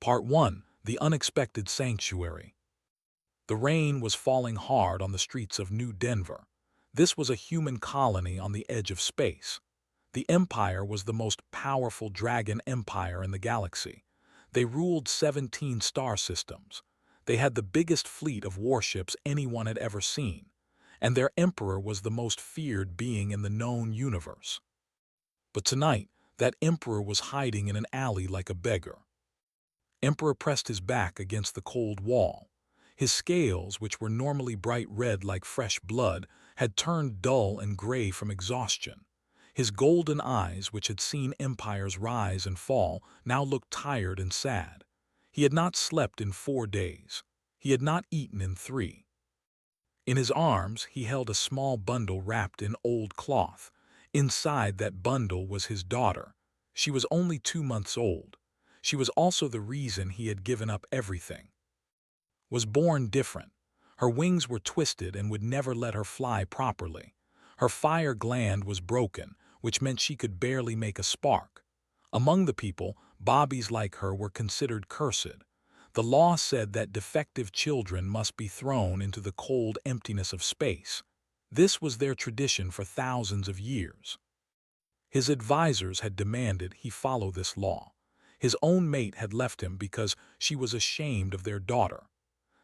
Part 1. The Unexpected Sanctuary. The rain was falling hard on the streets of New Denver. This was a human colony on the edge of space. The Empire was the most powerful dragon empire in the galaxy. They ruled 17 star systems. They had the biggest fleet of warships anyone had ever seen, and their emperor was the most feared being in the known universe. But tonight, that emperor was hiding in an alley like a beggar. Emperor pressed his back against the cold wall. His scales, which were normally bright red like fresh blood, had turned dull and gray from exhaustion. His golden eyes, which had seen empires rise and fall, now looked tired and sad. He had not slept in 4 days. He had not eaten in 3. In his arms, he held a small bundle wrapped in old cloth. Inside that bundle was his daughter. She was only 2 months old. She was also the reason he had given up everything. Was born different. Her wings were twisted and would never let her fly properly. Her fire gland was broken, which meant she could barely make a spark. Among the people, Bobbies like her were considered cursed. The law said that defective children must be thrown into the cold emptiness of space. This was their tradition for thousands of years. His advisors had demanded he follow this law. His own mate had left him because she was ashamed of their daughter.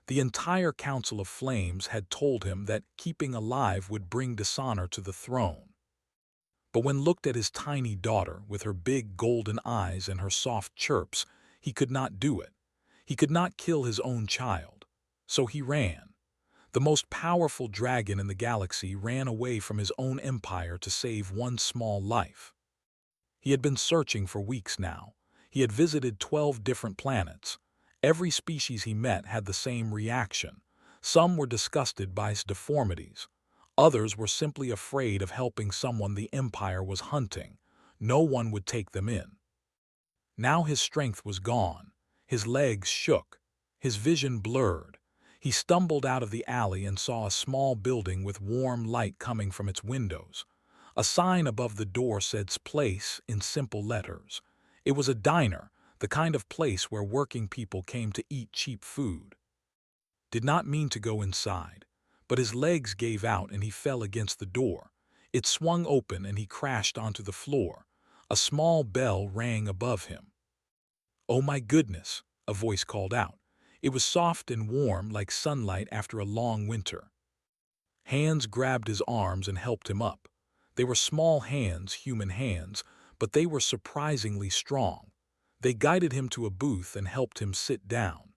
The entire Council of Flames had told him that keeping alive would bring dishonor to the throne. But when looked at his tiny daughter with her big golden eyes and her soft chirps, he could not do it. He could not kill his own child. So he ran. The most powerful dragon in the galaxy ran away from his own empire to save one small life. He had been searching for weeks now. He had visited 12 different planets. Every species he met had the same reaction. Some were disgusted by his deformities. Others were simply afraid of helping someone the Empire was hunting. No one would take them in. Now his strength was gone. His legs shook. His vision blurred. He stumbled out of the alley and saw a small building with warm light coming from its windows. A sign above the door said "Place" in simple letters. It was a diner, the kind of place where working people came to eat cheap food. Did not mean to go inside, but his legs gave out and he fell against the door. It swung open and he crashed onto the floor. A small bell rang above him. "Oh my goodness," a voice called out. It was soft and warm like sunlight after a long winter. Hands grabbed his arms and helped him up. They were small hands, human hands, but they were surprisingly strong. They guided him to a booth and helped him sit down.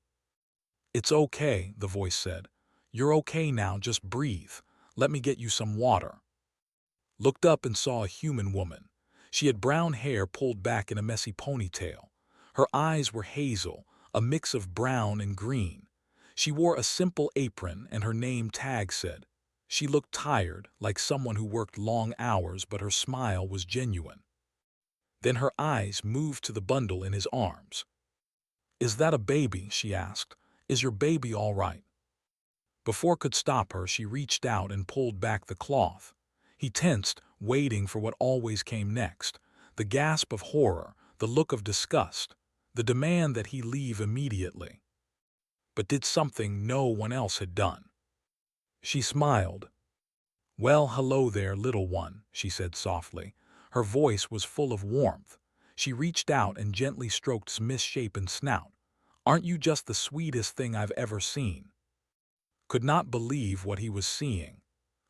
"It's okay," the voice said. "You're okay now, just breathe. Let me get you some water." Looked up and saw a human woman. She had brown hair pulled back in a messy ponytail. Her eyes were hazel, a mix of brown and green. She wore a simple apron and her name tag said. She looked tired, like someone who worked long hours, but her smile was genuine. Then her eyes moved to the bundle in his arms. "Is that a baby?" she asked. "Is your baby all right?" Before could stop her, she reached out and pulled back the cloth. He tensed, waiting for what always came next. The gasp of horror, the look of disgust, the demand that he leave immediately. But did something no one else had done. She smiled. "Well, hello there, little one," she said softly. Her voice was full of warmth. She reached out and gently stroked his misshapen snout. "Aren't you just the sweetest thing I've ever seen?" Could not believe what he was seeing.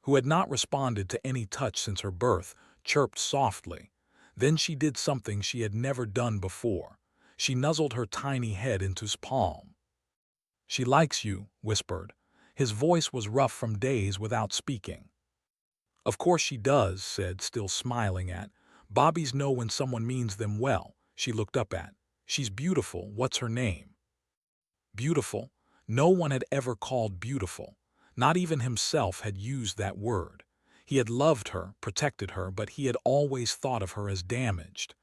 Who had not responded to any touch since her birth, chirped softly. Then she did something she had never done before. She nuzzled her tiny head into his palm. "She likes you," whispered. His voice was rough from days without speaking. "Of course she does," said, still smiling at. "Bobbies know when someone means them well." She looked up at. "She's beautiful. What's her name?" Beautiful? No one had ever called beautiful. Not even himself had used that word. He had loved her, protected her, but he had always thought of her as damaged.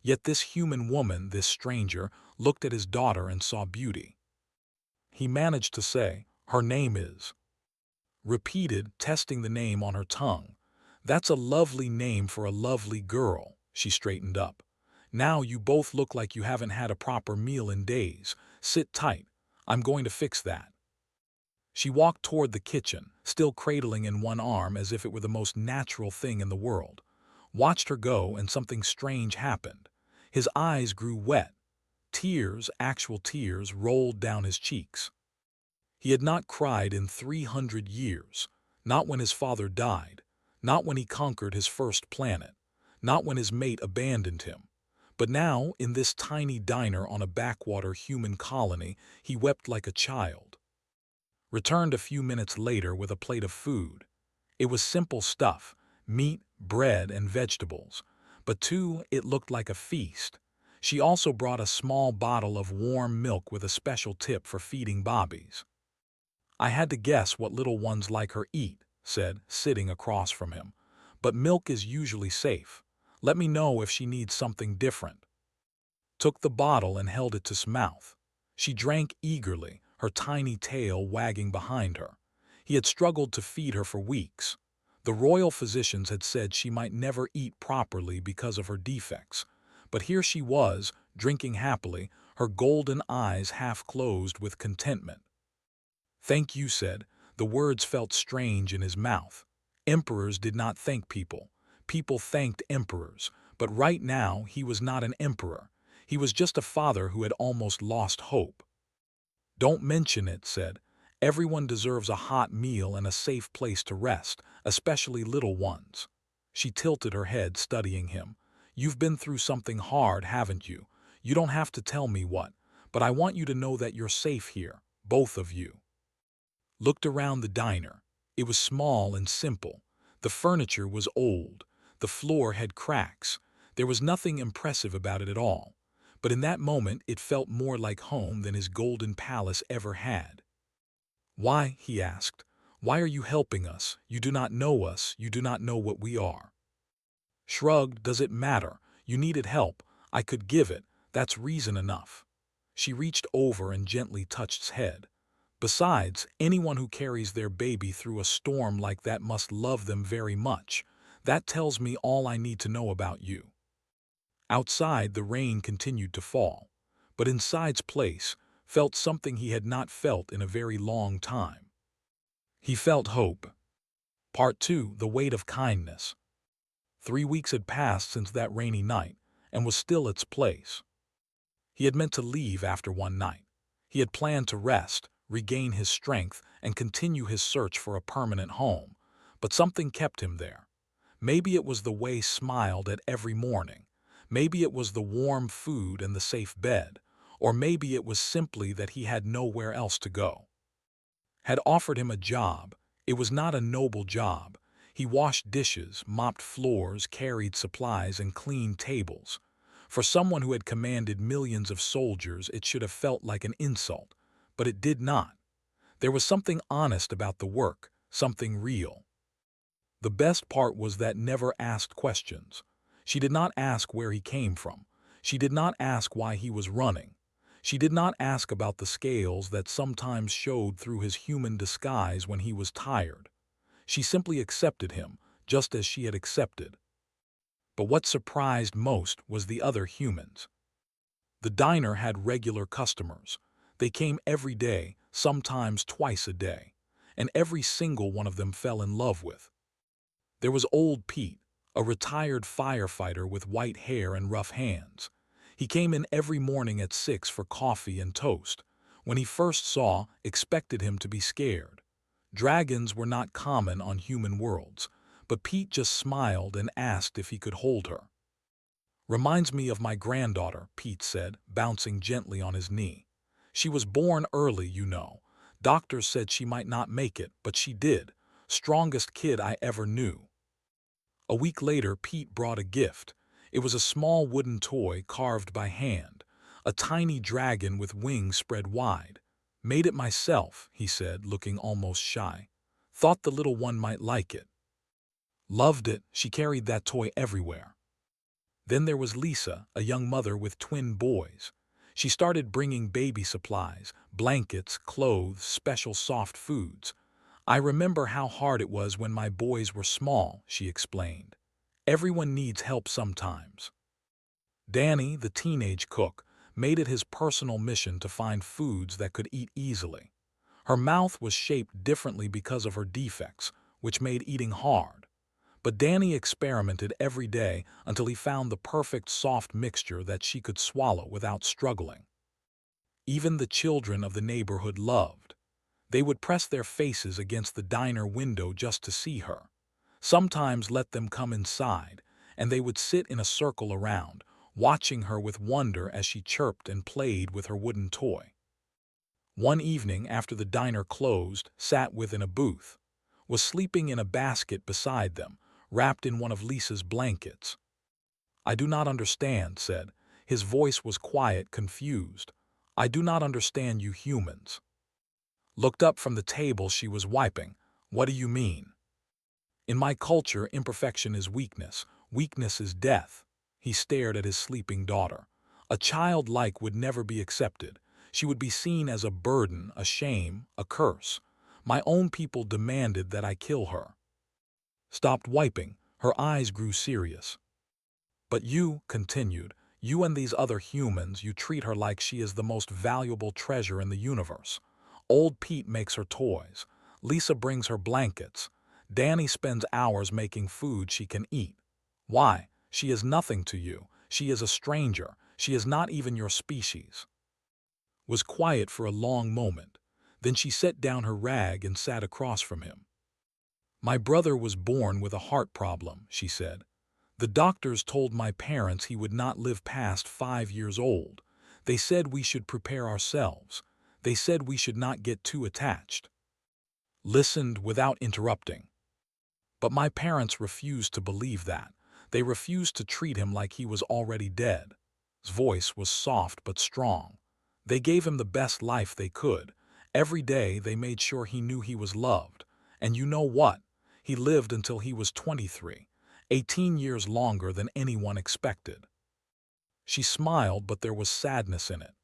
Yet this human woman, this stranger, looked at his daughter and saw beauty. He managed to say, "Her name is." Repeated, testing the name on her tongue. "That's a lovely name for a lovely girl." She straightened up. Now you both look like you haven't had a proper meal in days. Sit tight. I'm going to fix that." She walked toward the kitchen, still cradling in one arm as if it were the most natural thing in the world. Watched her go, and something strange happened. His eyes grew wet. Tears, actual tears, rolled down his cheeks. He had not cried in 300 years, not when his father died, not when he conquered his first planet, not when his mate abandoned him. But now, in this tiny diner on a backwater human colony, he wept like a child. Returned a few minutes later with a plate of food. It was simple stuff, meat, bread, and vegetables. But too, it looked like a feast. She also brought a small bottle of warm milk with a special tip for feeding Bobbies. "I had to guess what little ones like her eat," said, sitting across from him. "But milk is usually safe. Let me know if she needs something different." Took the bottle and held it to his mouth. She drank eagerly, her tiny tail wagging behind her. He had struggled to feed her for weeks. The royal physicians had said she might never eat properly because of her defects. But here she was, drinking happily, her golden eyes half closed with contentment. "Thank you," said. The words felt strange in his mouth. Emperors did not thank people. People thanked emperors. But right now, he was not an emperor. He was just a father who had almost lost hope. "Don't mention it," said. "Everyone deserves a hot meal and a safe place to rest, especially little ones." She tilted her head, studying him. "You've been through something hard, haven't you? You don't have to tell me what, but I want you to know that you're safe here, both of you." Looked around the diner. It was small and simple. The furniture was old. The floor had cracks. There was nothing impressive about it at all. But in that moment, it felt more like home than his golden palace ever had. "Why?" he asked. "Why are you helping us? You do not know us. You do not know what we are." Shrugged. "Does it matter? You needed help. I could give it. That's reason enough." She reached over and gently touched his head. "Besides, anyone who carries their baby through a storm like that must love them very much. That tells me all I need to know about you." Outside, the rain continued to fall, but inside's place felt something he had not felt in a very long time. He felt hope. Part 2: The Weight of Kindness. 3 weeks had passed since that rainy night, and was still its place. He had meant to leave after one night. He had planned to rest, regain his strength, and continue his search for a permanent home. But something kept him there. Maybe it was the way he smiled at every morning. Maybe it was the warm food and the safe bed. Or maybe it was simply that he had nowhere else to go. Had offered him a job. It was not a noble job. He washed dishes, mopped floors, carried supplies, and cleaned tables. For someone who had commanded millions of soldiers, it should have felt like an insult. But it did not. There was something honest about the work, something real. The best part was that never asked questions. She did not ask where he came from. She did not ask why he was running. She did not ask about the scales that sometimes showed through his human disguise when he was tired. She simply accepted him, just as she had accepted. But what surprised most was the other humans. The diner had regular customers. They came every day, sometimes twice a day, and every single one of them fell in love with. There was old Pete, a retired firefighter with white hair and rough hands. He came in every morning at 6 for coffee and toast. When he first saw, expected him to be scared. Dragons were not common on human worlds, but Pete just smiled and asked if he could hold her. "Reminds me of my granddaughter," Pete said, bouncing gently on his knee. "She was born early, you know. Doctors said she might not make it, but she did. Strongest kid I ever knew." A week later, Pete brought a gift. It was a small wooden toy carved by hand, a tiny dragon with wings spread wide. "Made it myself," he said, looking almost shy. "Thought the little one might like it." Loved it. She carried that toy everywhere. Then there was Lisa, a young mother with twin boys. She started bringing baby supplies, blankets, clothes, special soft foods. "I remember how hard it was when my boys were small," she explained. "Everyone needs help sometimes." Danny, the teenage cook, made it his personal mission to find foods that could eat easily. Her mouth was shaped differently because of her defects, which made eating hard. But Danny experimented every day until he found the perfect soft mixture that she could swallow without struggling. Even the children of the neighborhood loved. They would press their faces against the diner window just to see her. Sometimes let them come inside, and they would sit in a circle around, watching her with wonder as she chirped and played with her wooden toy. One evening after the diner closed, sat within a booth, was sleeping in a basket beside them, wrapped in one of Lisa's blankets. "I do not understand," said. His voice was quiet, confused. "I do not understand you humans." Looked up from the table she was wiping. "What do you mean?" "In my culture, imperfection is weakness. Weakness is death." He stared at his sleeping daughter. A child like would never be accepted. She would be seen as a burden, a shame, a curse. My own people demanded that I kill her. Stopped wiping. Her eyes grew serious. "But you," continued, "you and these other humans, you treat her like she is the most valuable treasure in the universe. Old Pete makes her toys. Lisa brings her blankets. Danny spends hours making food she can eat. Why? She is nothing to you. She is a stranger. She is not even your species." Was quiet for a long moment. Then she set down her rag and sat across from him. "My brother was born with a heart problem," she said. "The doctors told my parents he would not live past 5 years old. They said we should prepare ourselves. They said we should not get too attached." Listened without interrupting. "But my parents refused to believe that. They refused to treat him like he was already dead." His voice was soft but strong. "They gave him the best life they could. Every day they made sure he knew he was loved. And you know what? He lived until he was 23, 18 years longer than anyone expected." She smiled, but there was sadness in it.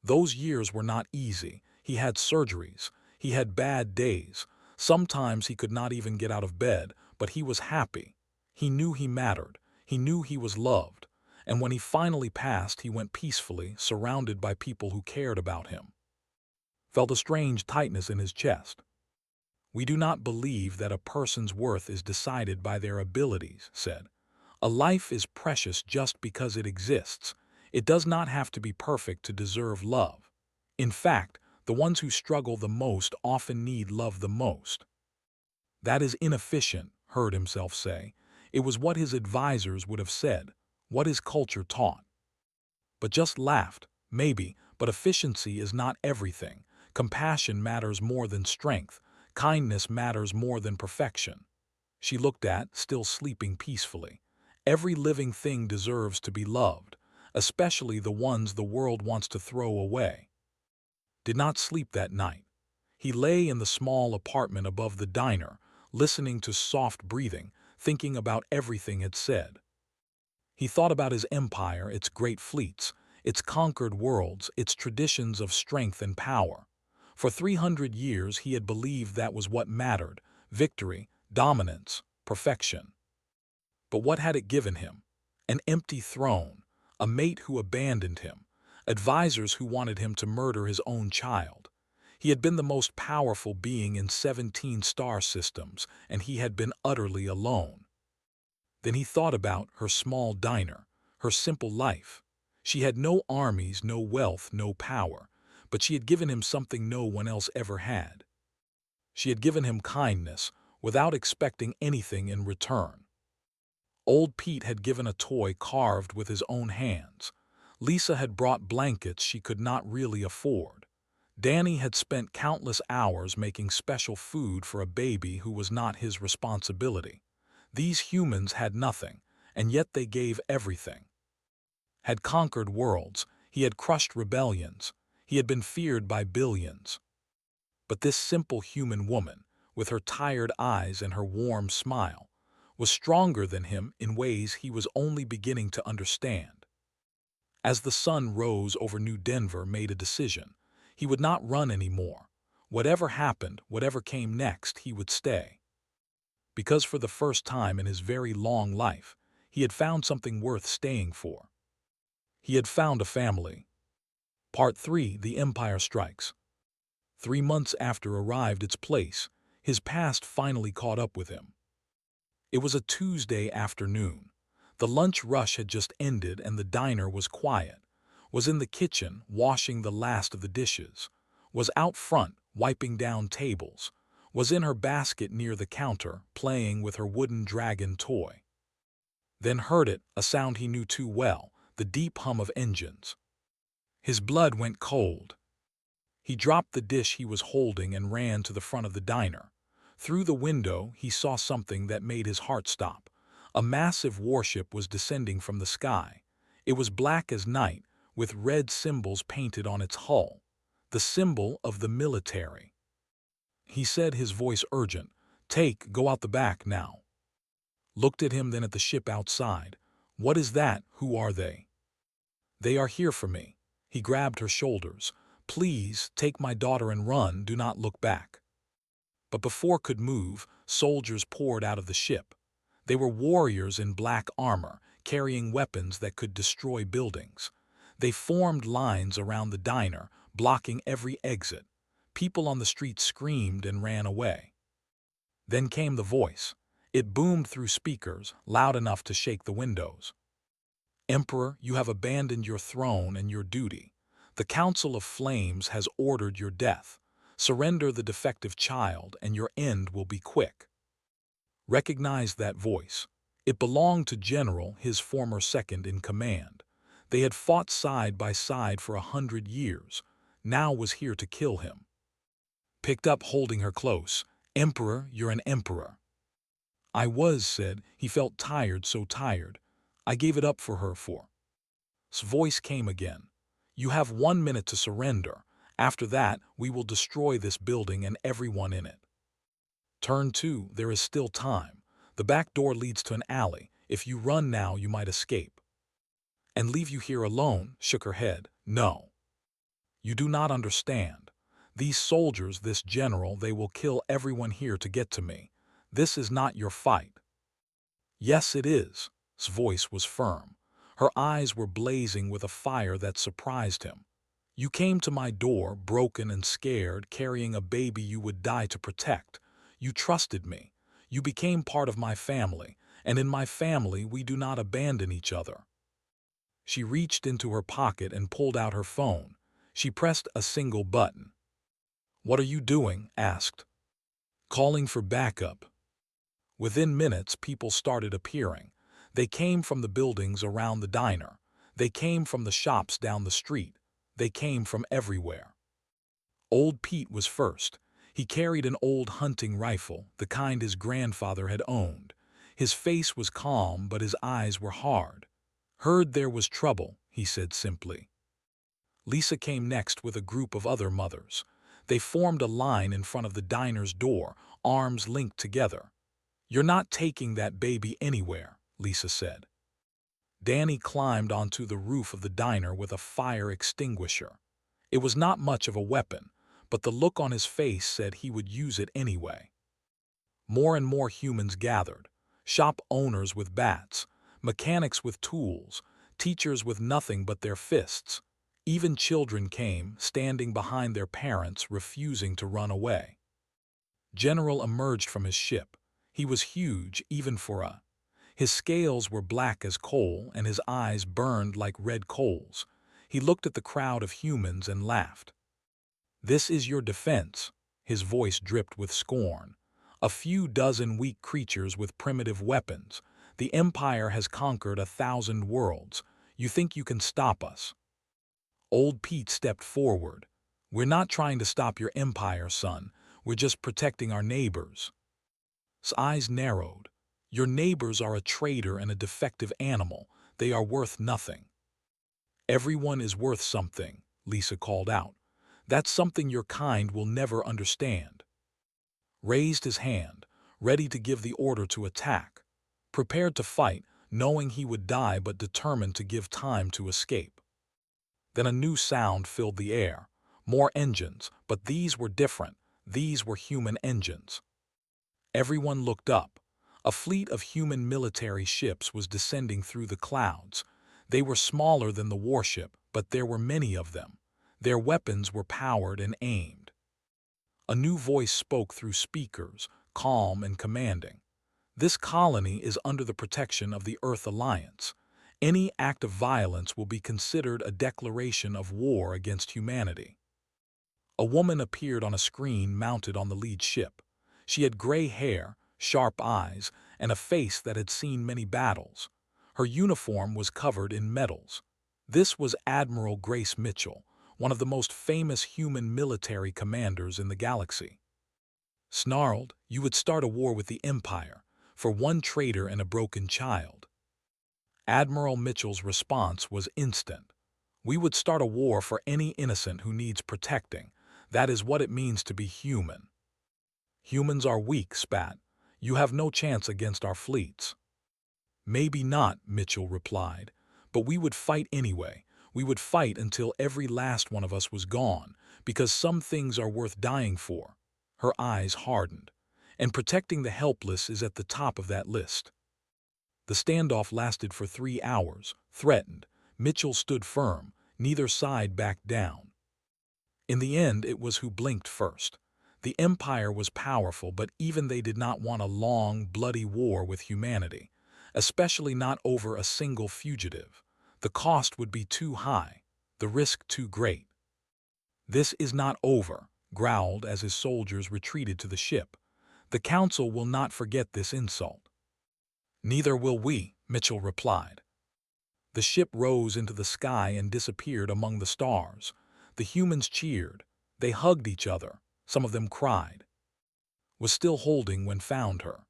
Those years were not easy. He had surgeries. He had bad days. Sometimes he could not even get out of bed, but he was happy. He knew he mattered. He knew he was loved. And when he finally passed, he went peacefully, surrounded by people who cared about him. Felt a strange tightness in his chest. "We do not believe that a person's worth is decided by their abilities," said. "A life is precious just because it exists. It does not have to be perfect to deserve love. In fact, the ones who struggle the most often need love the most." "That is inefficient," heard himself say. It was what his advisors would have said, what his culture taught. But just laughed. "Maybe, but efficiency is not everything. Compassion matters more than strength. Kindness matters more than perfection." She looked at, still sleeping peacefully. "Every living thing deserves to be loved, especially the ones the world wants to throw away." Did not sleep that night. He lay in the small apartment above the diner, listening to soft breathing, thinking about everything it said. He thought about his empire, its great fleets, its conquered worlds, its traditions of strength and power. For 300 years he had believed that was what mattered: victory, dominance, perfection. But what had it given him? An empty throne, a mate who abandoned him, advisors who wanted him to murder his own child. He had been the most powerful being in 17 star systems, and he had been utterly alone. Then he thought about her small diner, her simple life. She had no armies, no wealth, no power, but she had given him something no one else ever had. She had given him kindness, without expecting anything in return. Old Pete had given a toy carved with his own hands. Lisa had brought blankets she could not really afford. Danny had spent countless hours making special food for a baby who was not his responsibility. These humans had nothing, and yet they gave everything. Had conquered worlds, he had crushed rebellions, he had been feared by billions. But this simple human woman, with her tired eyes and her warm smile, was stronger than him in ways he was only beginning to understand. As the sun rose over New Denver, made a decision. He would not run anymore. Whatever happened, whatever came next, he would stay. Because for the first time in his very long life, he had found something worth staying for. He had found a family. Part 3: The Empire Strikes. 3 months after arrived its place, his past finally caught up with him. It was a Tuesday afternoon. The lunch rush had just ended and the diner was quiet, was in the kitchen washing the last of the dishes, was out front wiping down tables, was in her basket near the counter playing with her wooden dragon toy. Then heard it, a sound he knew too well, the deep hum of engines. His blood went cold. He dropped the dish he was holding and ran to the front of the diner. Through the window, he saw something that made his heart stop. A massive warship was descending from the sky. It was black as night, with red symbols painted on its hull, the symbol of the military. He said, his voice urgent, Go out the back now." Looked at him, then at the ship outside. "What is that? Who are they?" "They are here for me." He grabbed her shoulders. "Please, take my daughter and run, do not look back." But before could move, soldiers poured out of the ship. They were warriors in black armor, carrying weapons that could destroy buildings. They formed lines around the diner, blocking every exit. People on the street screamed and ran away. Then came the voice. It boomed through speakers, loud enough to shake the windows. "Emperor, you have abandoned your throne and your duty. The Council of Flames has ordered your death. Surrender the defective child, and your end will be quick." Recognized that voice. It belonged to General, his former second in command. They had fought side by side for 100 years. Now was here to kill him. Picked up, holding her close. "Emperor, you're an emperor." "I was," said. He felt tired, so tired. "I gave it up for her for." His voice came again. "You have 1 minute to surrender. After that, we will destroy this building and everyone in it." Turn 2, there is still time. The back door leads to an alley. If you run now, you might escape. "And leave you here alone?" Shook her head. "No. You do not understand. These soldiers, this general, they will kill everyone here to get to me. This is not your fight." "Yes, it is." His voice was firm. Her eyes were blazing with a fire that surprised him. "You came to my door, broken and scared, carrying a baby you would die to protect. You trusted me. You became part of my family, and in my family we do not abandon each other." She reached into her pocket and pulled out her phone. She pressed a single button. "What are you doing?" asked. "Calling for backup." Within minutes, people started appearing. They came from the buildings around the diner. They came from the shops down the street. They came from everywhere. Old Pete was first. He carried an old hunting rifle, the kind his grandfather had owned. His face was calm, but his eyes were hard. "Heard there was trouble," he said simply. Lisa came next with a group of other mothers. They formed a line in front of the diner's door, arms linked together. "You're not taking that baby anywhere," Lisa said. Danny climbed onto the roof of the diner with a fire extinguisher. It was not much of a weapon, but the look on his face said he would use it anyway. More and more humans gathered. Shop owners with bats, mechanics with tools, teachers with nothing but their fists. Even children came, standing behind their parents, refusing to run away. General emerged from his ship. He was huge, even for a... His scales were black as coal, and his eyes burned like red coals. He looked at the crowd of humans and laughed. "This is your defense." His voice dripped with scorn. "A few dozen weak creatures with primitive weapons. The Empire has conquered 1,000 worlds. You think you can stop us?" Old Pete stepped forward. "We're not trying to stop your empire, son. We're just protecting our neighbors." His eyes narrowed. "Your neighbors are a traitor and a defective animal. They are worth nothing." "Everyone is worth something," Lisa called out. "That's something your kind will never understand." Raised his hand, ready to give the order to attack. Prepared to fight, knowing he would die but determined to give time to escape. Then a new sound filled the air. More engines, but these were different. These were human engines. Everyone looked up. A fleet of human military ships was descending through the clouds. They were smaller than the warship, but there were many of them. Their weapons were powered and aimed. A new voice spoke through speakers, calm and commanding. This colony is under the protection of the Earth Alliance. Any act of violence will be considered a declaration of war against humanity. A woman appeared on a screen mounted on the lead ship. She had gray hair, sharp eyes, and a face that had seen many battles. Her uniform was covered in medals. This was Admiral Grace Mitchell, one of the most famous human military commanders in the galaxy. Snarled, you would start a war with the Empire, for one traitor and a broken child. Admiral Mitchell's response was instant. We would start a war for any innocent who needs protecting. That is what it means to be human. Humans are weak, spat. You have no chance against our fleets. Maybe not, Mitchell replied, but we would fight anyway. We would fight until every last one of us was gone, because some things are worth dying for. Her eyes hardened, and protecting the helpless is at the top of that list. The standoff lasted for 3 hours. Threatened, Mitchell stood firm. Neither side backed down. In the end, it was who blinked first. The Empire was powerful, but even they did not want a long, bloody war with humanity, especially not over a single fugitive. The cost would be too high, the risk too great. This is not over, growled as his soldiers retreated to the ship. The Council will not forget this insult. Neither will we, Mitchell replied. The ship rose into the sky and disappeared among the stars. The humans cheered. They hugged each other. Some of them cried. Was still holding when found her.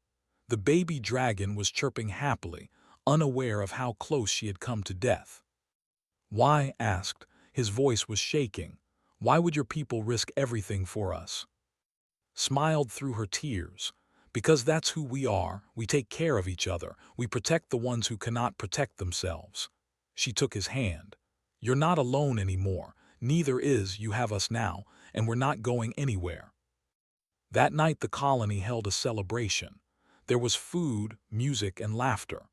The baby dragon was chirping happily, unaware of how close she had come to death. Why? Asked. His voice was shaking. Why would your people risk everything for us? Smiled through her tears. Because that's who we are. We take care of each other. We protect the ones who cannot protect themselves. She took his hand. You're not alone anymore. Neither is you have us now, and we're not going anywhere. That night the colony held a celebration. There was food, music, and laughter.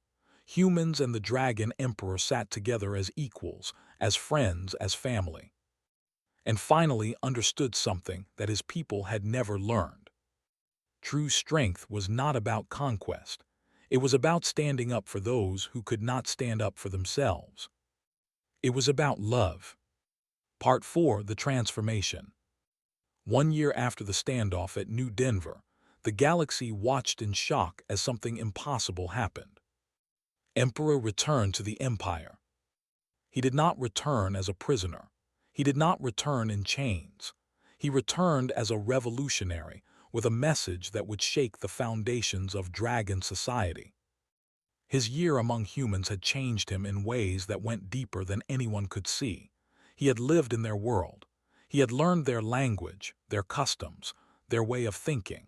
Humans and the Dragon Emperor sat together as equals, as friends, as family. And finally understood something that his people had never learned. True strength was not about conquest. It was about standing up for those who could not stand up for themselves. It was about love. Part 4, The Transformation. 1 year after the standoff at New Denver, the galaxy watched in shock as something impossible happened. Emperor returned to the Empire. He did not return as a prisoner. He did not return in chains. He returned as a revolutionary, with a message that would shake the foundations of Dragon society. His year among humans had changed him in ways that went deeper than anyone could see. He had lived in their world. He had learned their language, their customs, their way of thinking.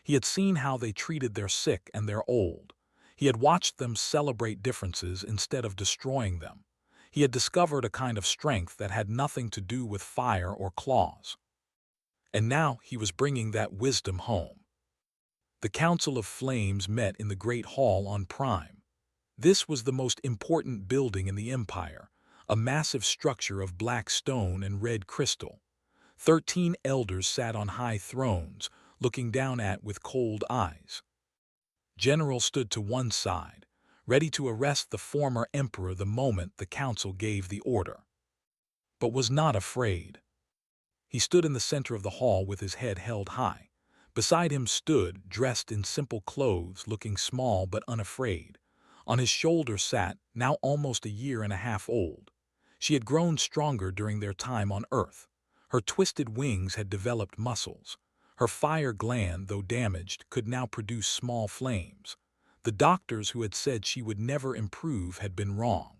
He had seen how they treated their sick and their old. He had watched them celebrate differences instead of destroying them. He had discovered a kind of strength that had nothing to do with fire or claws. And now he was bringing that wisdom home. The Council of Flames met in the Great Hall on Prime. This was the most important building in the Empire, a massive structure of black stone and red crystal. 13 elders sat on high thrones, looking down with cold eyes. General stood to one side, ready to arrest the former emperor the moment the council gave the order. But was not afraid. He stood in the center of the hall with his head held high. Beside him stood, dressed in simple clothes, looking small but unafraid. On his shoulder sat, now almost a year and a half old. She had grown stronger during their time on Earth. Her twisted wings had developed muscles. Her fire gland, though damaged, could now produce small flames. The doctors who had said she would never improve had been wrong.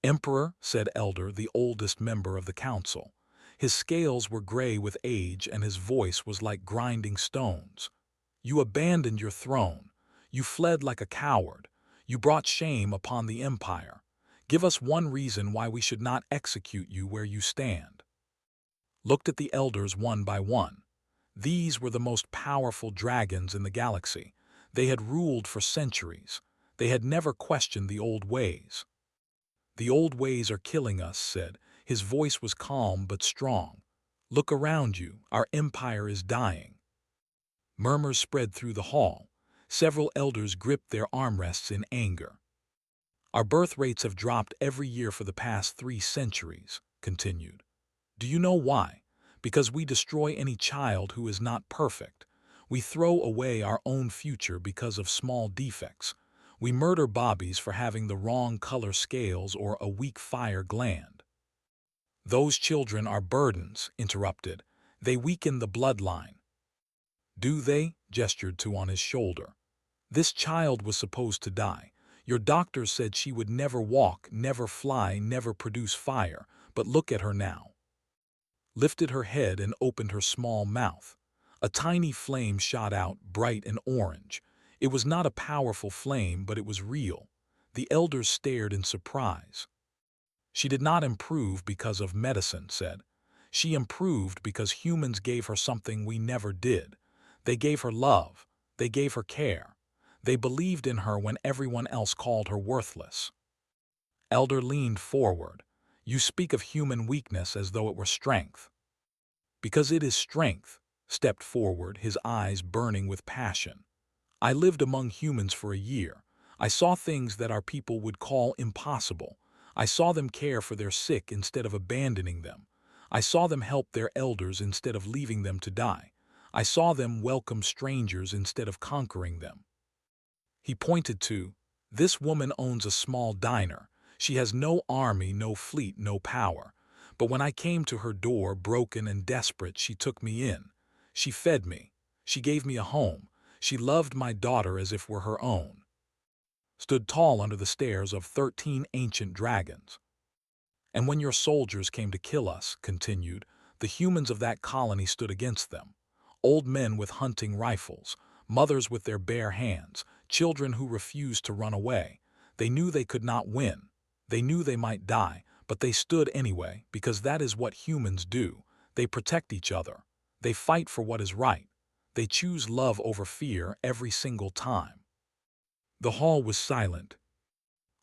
Emperor, said Elder, the oldest member of the council. His scales were gray with age and his voice was like grinding stones. You abandoned your throne. You fled like a coward. You brought shame upon the Empire. Give us one reason why we should not execute you where you stand. Looked at the elders one by one. These were the most powerful dragons in the galaxy. They had ruled for centuries. They had never questioned the old ways. The old ways are killing us, said. His voice was calm but strong. Look around you, our empire is dying. Murmurs spread through the hall. Several elders gripped their armrests in anger. Our birth rates have dropped every year for the past 3 centuries, continued. Do you know why? Because we destroy any child who is not perfect. We throw away our own future because of small defects. We murder bobbies for having the wrong color scales or a weak fire gland. Those children are burdens, interrupted. They weaken the bloodline. Do they? Gestured to on his shoulder. This child was supposed to die. Your doctor said she would never walk, never fly, never produce fire, but look at her now. Lifted her head and opened her small mouth. A tiny flame shot out, bright and orange. It was not a powerful flame, but it was real. The elders stared in surprise. She did not improve because of medicine, said. She improved because humans gave her something we never did. They gave her love. They gave her care. They believed in her when everyone else called her worthless. Elder leaned forward. You speak of human weakness as though it were strength. Because it is strength, stepped forward, his eyes burning with passion. I lived among humans for a year. I saw things that our people would call impossible. I saw them care for their sick instead of abandoning them. I saw them help their elders instead of leaving them to die. I saw them welcome strangers instead of conquering them. He pointed to, this woman owns a small diner. She has no army, no fleet, no power. But when I came to her door, broken and desperate, she took me in. She fed me. She gave me a home. She loved my daughter as if were her own. Stood tall under the stares of 13 ancient dragons. And when your soldiers came to kill us, continued, the humans of that colony stood against them. Old men with hunting rifles, mothers with their bare hands, children who refused to run away. They knew they could not win. They knew they might die, but they stood anyway, because that is what humans do. They protect each other. They fight for what is right. They choose love over fear every single time. The hall was silent.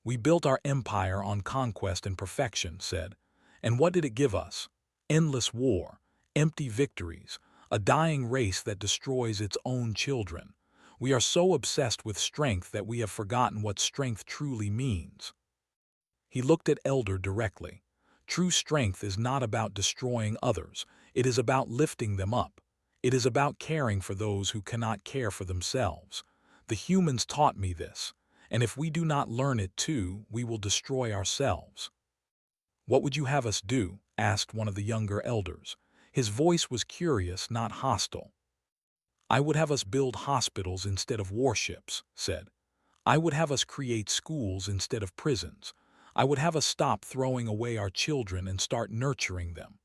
We built our empire on conquest and perfection, said. And what did it give us? Endless war, empty victories, a dying race that destroys its own children. We are so obsessed with strength that we have forgotten what strength truly means. He looked at Elder directly. True strength is not about destroying others. It is about lifting them up. It is about caring for those who cannot care for themselves. The humans taught me this, and if we do not learn it too, we will destroy ourselves. What would you have us do? Asked one of the younger elders. His voice was curious, not hostile. I would have us build hospitals instead of warships, said. I would have us create schools instead of prisons. I would have us stop throwing away our children and start nurturing them.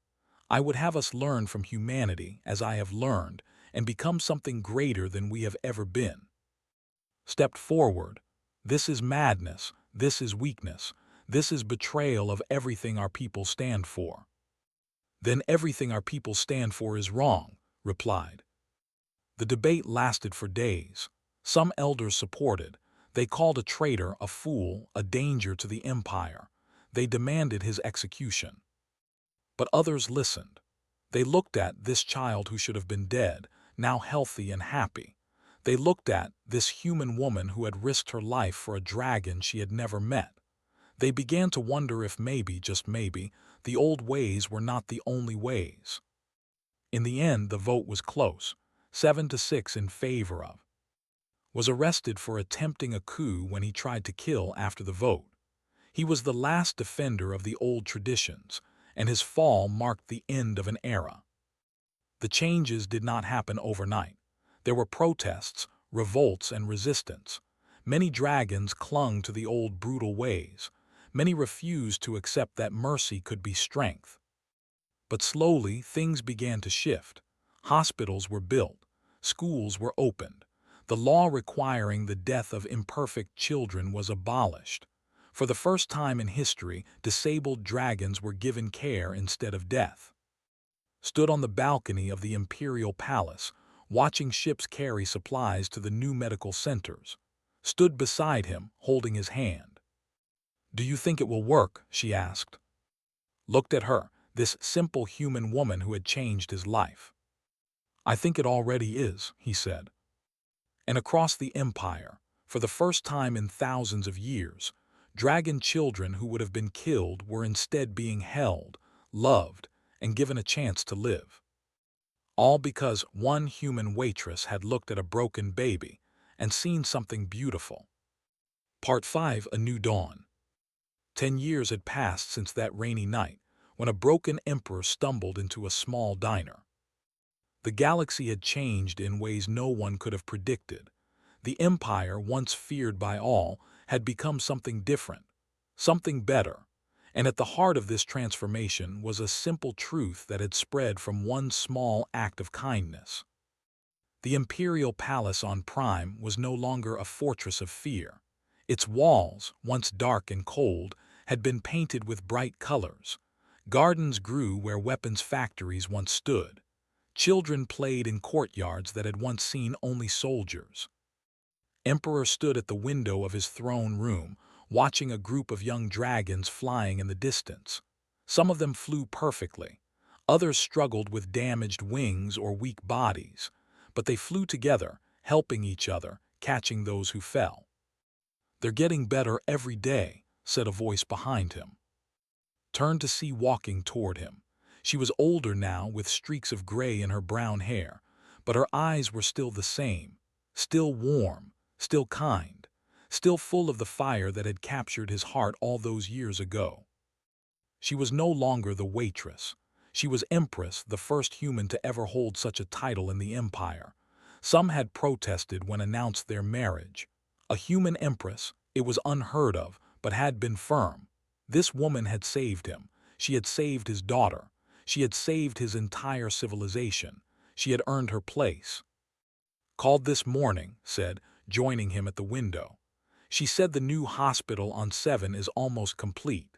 I would have us learn from humanity, as I have learned, and become something greater than we have ever been. Stepped forward. This is madness. This is weakness. This is betrayal of everything our people stand for. Then everything our people stand for is wrong, replied. The debate lasted for days. Some elders supported. They called a traitor a fool, a danger to the empire. They demanded his execution. But others listened. They looked at this child who should have been dead, now healthy and happy. They looked at this human woman who had risked her life for a dragon she had never met. They began to wonder if maybe, just maybe, the old ways were not the only ways. In the end, the vote was close, 7-6 in favor of. Was arrested for attempting a coup when he tried to kill after the vote. He was the last defender of the old traditions, and his fall marked the end of an era. The changes did not happen overnight. There were protests, revolts, and resistance. Many dragons clung to the old brutal ways. Many refused to accept that mercy could be strength. But slowly, things began to shift. Hospitals were built. Schools were opened. The law requiring the death of imperfect children was abolished. For the first time in history, disabled dragons were given care instead of death. Stood on the balcony of the imperial palace, watching ships carry supplies to the new medical centers. Stood beside him, holding his hand. "Do you think it will work?" she asked. Looked at her, this simple human woman who had changed his life. "I think it already is," he said. And across the empire, for the first time in thousands of years, dragon children who would have been killed were instead being held, loved, and given a chance to live. All because one human waitress had looked at a broken baby and seen something beautiful. Part 5: A New Dawn. 10 years had passed since that rainy night, when a broken emperor stumbled into a small diner. The galaxy had changed in ways no one could have predicted. The empire, once feared by all, had become something different, something better. And at the heart of this transformation was a simple truth that had spread from one small act of kindness. The imperial palace on Prime was no longer a fortress of fear. Its walls, once dark and cold, had been painted with bright colors. Gardens grew where weapons factories once stood. Children played in courtyards that had once seen only soldiers. Emperor stood at the window of his throne room, watching a group of young dragons flying in the distance. Some of them flew perfectly. Others struggled with damaged wings or weak bodies, but they flew together, helping each other, catching those who fell. "They're getting better every day," said a voice behind him. Turned to see walking toward him. She was older now, with streaks of gray in her brown hair, but her eyes were still the same, still warm, still kind, still full of the fire that had captured his heart all those years ago. She was no longer the waitress. She was Empress, the first human to ever hold such a title in the Empire. Some had protested when announced their marriage. A human empress, it was unheard of, but had been firm. This woman had saved him. She had saved his daughter. She had saved his entire civilization. She had earned her place. "Called this morning," said, joining him at the window. "She said the new hospital on 7 is almost complete."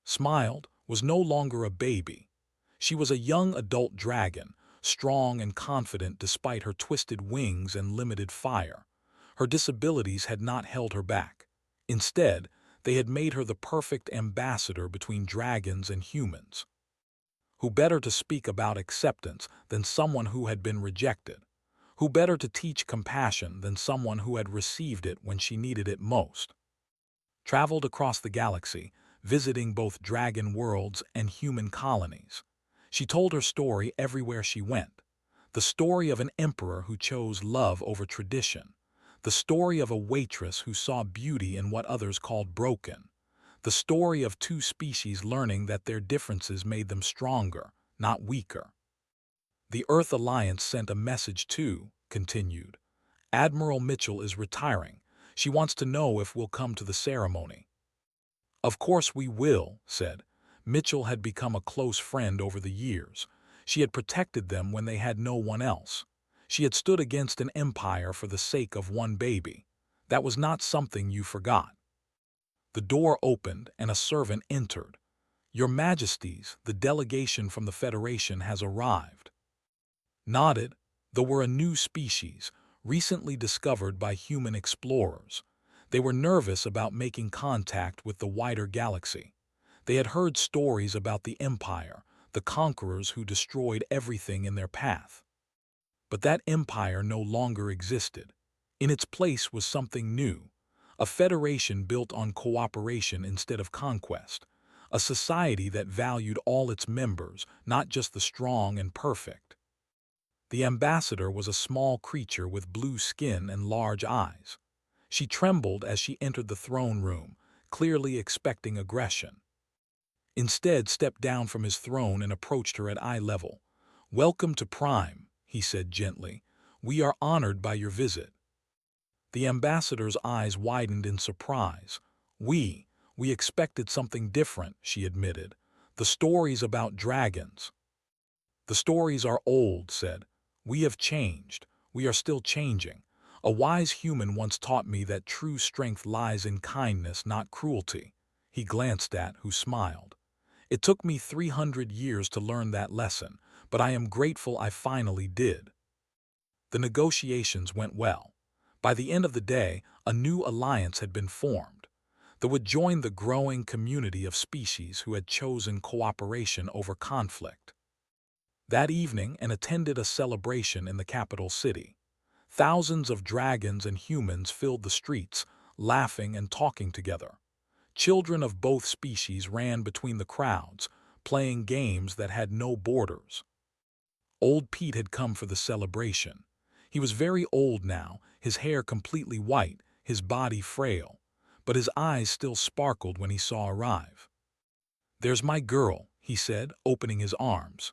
Smiled, was no longer a baby. She was a young adult dragon, strong and confident despite her twisted wings and limited fire. Her disabilities had not held her back. Instead, they had made her the perfect ambassador between dragons and humans. Who better to speak about acceptance than someone who had been rejected? Who better to teach compassion than someone who had received it when she needed it most? Traveled across the galaxy, visiting both dragon worlds and human colonies. She told her story everywhere she went. The story of an emperor who chose love over tradition. The story of a waitress who saw beauty in what others called broken. The story of two species learning that their differences made them stronger, not weaker. "The Earth Alliance sent a message too," continued. "Admiral Mitchell is retiring. She wants to know if we'll come to the ceremony." "Of course we will," said. Mitchell had become a close friend over the years. She had protected them when they had no one else. She had stood against an empire for the sake of one baby. That was not something you forgot. The door opened and a servant entered. "Your Majesties, the delegation from the Federation has arrived." Nodded. They were a new species, recently discovered by human explorers. They were nervous about making contact with the wider galaxy. They had heard stories about the Empire, the conquerors who destroyed everything in their path. But that empire no longer existed. In its place was something new. A federation built on cooperation instead of conquest. A society that valued all its members, not just the strong and perfect. The ambassador was a small creature with blue skin and large eyes. She trembled as she entered the throne room, clearly expecting aggression. Instead, stepped down from his throne and approached her at eye level. "Welcome to Prime," he said gently. "We are honored by your visit." The ambassador's eyes widened in surprise. We expected something different," she admitted. "The stories about dragons." "The stories are old," said. "We have changed. We are still changing. A wise human once taught me that true strength lies in kindness, not cruelty." He glanced at who smiled. "It took me 300 years to learn that lesson, but I am grateful I finally did." The negotiations went well. By the end of the day, a new alliance had been formed. that would join the growing community of species who had chosen cooperation over conflict. That evening, and attended a celebration in the capital city. Thousands of dragons and humans filled the streets, laughing and talking together. Children of both species ran between the crowds, playing games that had no borders. Old Pete had come for the celebration. He was very old now, his hair completely white, his body frail, but his eyes still sparkled when he saw arrive. "There's my girl," he said, opening his arms.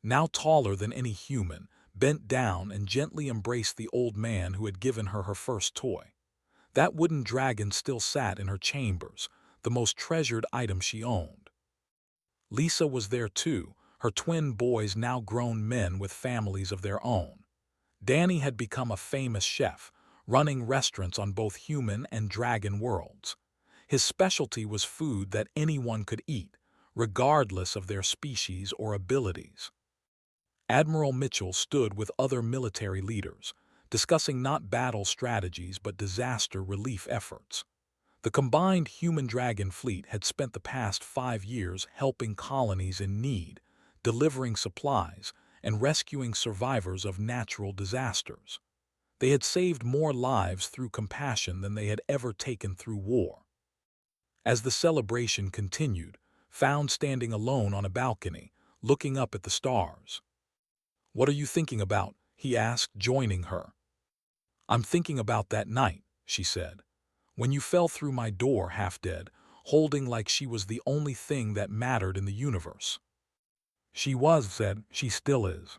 Now taller than any human, bent down and gently embraced the old man who had given her her first toy. That wooden dragon still sat in her chambers, the most treasured item she owned. Lisa was there too, her twin boys now grown men with families of their own. Danny had become a famous chef, running restaurants on both human and dragon worlds. His specialty was food that anyone could eat, regardless of their species or abilities. Admiral Mitchell stood with other military leaders, discussing not battle strategies but disaster relief efforts. The combined human-dragon fleet had spent the past 5 years helping colonies in need, delivering supplies, and rescuing survivors of natural disasters. They had saved more lives through compassion than they had ever taken through war. As the celebration continued, found standing alone on a balcony, looking up at the stars. "What are you thinking about?" he asked, joining her. "I'm thinking about that night," she said, "when you fell through my door half dead, holding like she was the only thing that mattered in the universe." "She was," said, "she still is."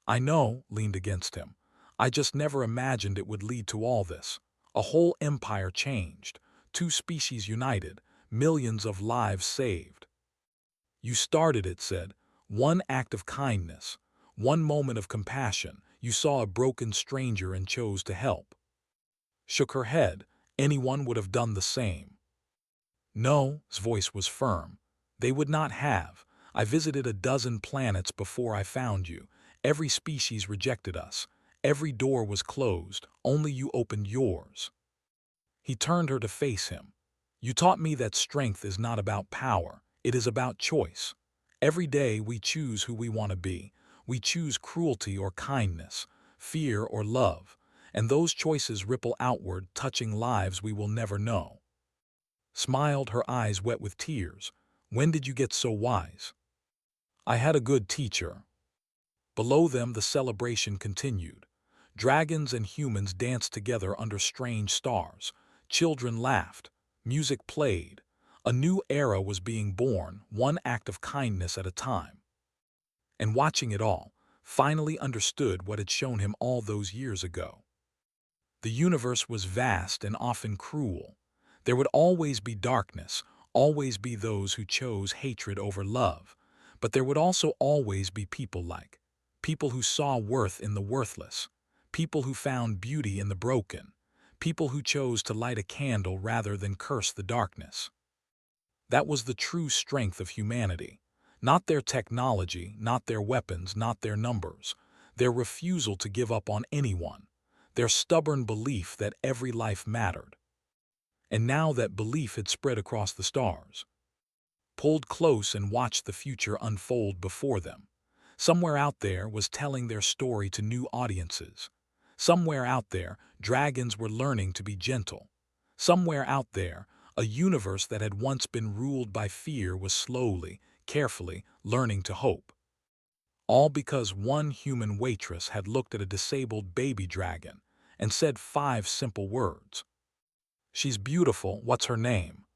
"I know," leaned against him. "I just never imagined it would lead to all this. A whole empire changed, 2 species united, millions of lives saved." "You started it," said. "One act of kindness, one moment of compassion, you saw a broken stranger and chose to help." Shook her head. "Anyone would have done the same." "No," his voice was firm. "They would not have. I visited a dozen planets before I found you. Every species rejected us. Every door was closed. Only you opened yours." He turned her to face him. "You taught me that strength is not about power. It is about choice. Every day we choose who we want to be. We choose cruelty or kindness, fear or love, and those choices ripple outward, touching lives we will never know." Smiled, her eyes wet with tears. "When did you get so wise?" "I had a good teacher." Below them the celebration continued. Dragons and humans danced together under strange stars. Children laughed. Music played. A new era was being born, one act of kindness at a time. And watching it all, finally understood what had shown him all those years ago. The universe was vast and often cruel. There would always be darkness, always be those who chose hatred over love, but there would also always be people who saw worth in the worthless, people who found beauty in the broken, people who chose to light a candle rather than curse the darkness. That was the true strength of humanity. Not their technology, not their weapons, not their numbers, their refusal to give up on anyone, their stubborn belief that every life mattered. And now that belief had spread across the stars. Pulled close and watched the future unfold before them. Somewhere out there was telling their story to new audiences. Somewhere out there, dragons were learning to be gentle. Somewhere out there, a universe that had once been ruled by fear was slowly, carefully learning to hope. All because one human waitress had looked at a disabled baby dragon and said 5 simple words. "She's beautiful, what's her name?"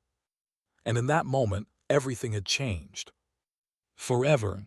And in that moment, everything had changed. Forever.